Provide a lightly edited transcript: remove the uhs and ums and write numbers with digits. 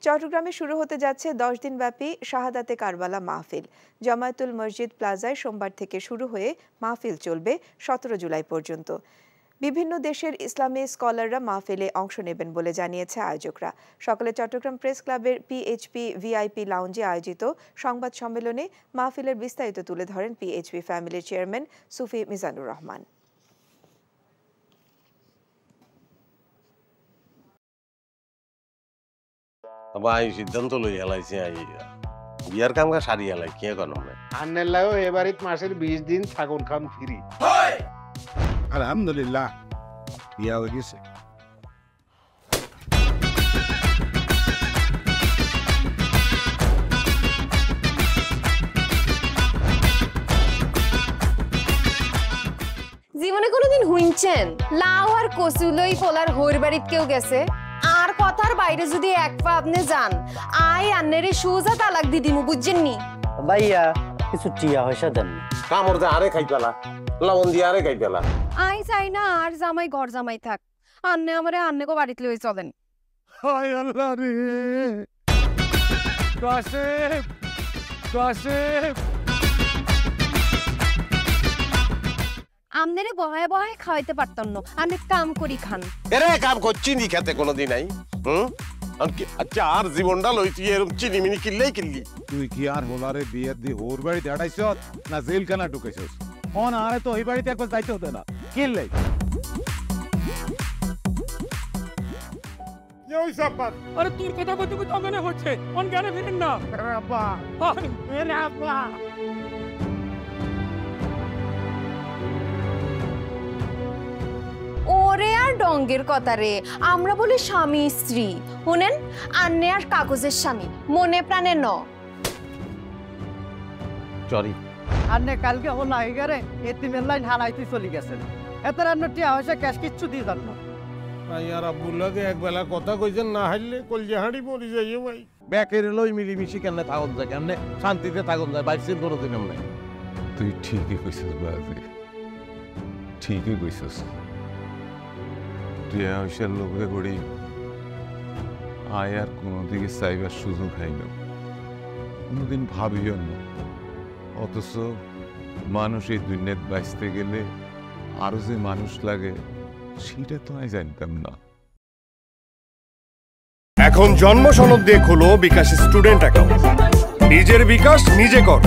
চট্টগ্রামে শুরু হতে যাচ্ছে 10 দিনব্যাপী শাহাদাতে কারবালা মাহফিল। জামায়াতুল মসজিদ প্লাজায় সোমবার থেকে শুরু হয়ে মাহফিল চলবে 17 জুলাই পর্যন্ত। বিভিন্ন দেশের ইসলামী স্কলাররা মাহফিলে অংশ নেবেন বলে জানিয়েছে আয়োজকরা। সকালে চট্টগ্রাম প্রেস ক্লাবের পিএইচপি ভিআইপি লাউঞ্জে আয়োজিত সংবাদ সম্মেলনে মাহফিলের বিস্তারিত তুলে ধরেন পিএইচপি ফ্যামিলির চেয়ারম্যান সুফি মিজানুর রহমান। সিদ্ধান্ত লই হেলাইছি বিয়ার কাম সারি হেলাই কে কোন আন্নেলাও এবারিত মাসের 20 দিন ছাগল খাম ফ্রি। আলহামদুলিল্লাহ বিয়া হয়ে গেছে। জীবনে কোনোদিন হুইনছেন লাউ আর কচু লই পোলার হইর বাড়িত কেউ গেছে? আর কথার বাইরে যদি এক পা আপনি যান আই আন্নেরে সুজা তালাক দি দিমু, বুঝছেন নি? ভাইয়া কিছু টিয়া পয়সা দেন। কামড় দে আরে খাই পেলা, লবণ দিয়ে আরে খাই পেলা। আই চাই না আর জামাই ঘর জামাই থাক, আন্নে আমারে আন্নেকো বাড়িতে লই চলেন। হায় আল্লাহ রে, কাশেম কাশেম আমনেরে বহায় বহায় খাওয়াইতে পারতাম না, আন্নে কাম করি খান। এরে কাম করছি নি খেতে কোনোদিন নাই। আচ্ছা আর জীবনটা লইছি এরকম চিনি মিনি কিনলেই কিনলি। তুই কি আর হোলারে বিয়ে দিয়ে ওর বাড়িতে আড়াইছ না জেলখানা ঢুকেছিস? ফোন আরে তো ওই বাড়িতে একবার যাইতে হতে না, কিনলে আরে তোর কথা কইতে কইতে অজ্ঞান হচ্ছে, অজ্ঞানে ফিরেন না। আব্বা আরে আব্বা, ওরে আর ডঙ্গের কথা রে, আমরা বলি স্বামী স্ত্রী। শুনেন, আন্নে আর কাগজের স্বামী, মনে প্রাণে ন। সরি আন্নে কালকে ও নাইগারে এতিমের লাইন হারাইতে চলে গেছেন। এত রান্না টিয়া পয়সা ক্যাশ কিচ্ছু দিয়ে দেন না। আর আব্বুল্লাহকে একবেলা কথা কইছেন না হাইলে কলজা হাঁড়ি পড়ে যাইয়ে ভাই। ব্যাকের লই মিলিমিশি কেমনে থাকুন যায়, কেমনে শান্তিতে থাকুন যায়, বাইসিন করে দিন এমনি। তুই ঠিকই কইছিস বাজে, ঠিকই কইছিস। টিয়া পয়সার লোভে পড়ি আয় আর কোনোদিকে চাইবার সুযোগ হয়নি, কোনোদিন ভাবিও না। অথচ মানুষ এই দুনিয়াতে বাঁচতে গেলে আরো যে মানুষ লাগে সেটা তো আমি জানতাম না। এখন জন্ম সনদ দিয়ে খোলো বিকাশ স্টুডেন্ট অ্যাকাউন্ট। নিজের বিকাশ নিজে কর।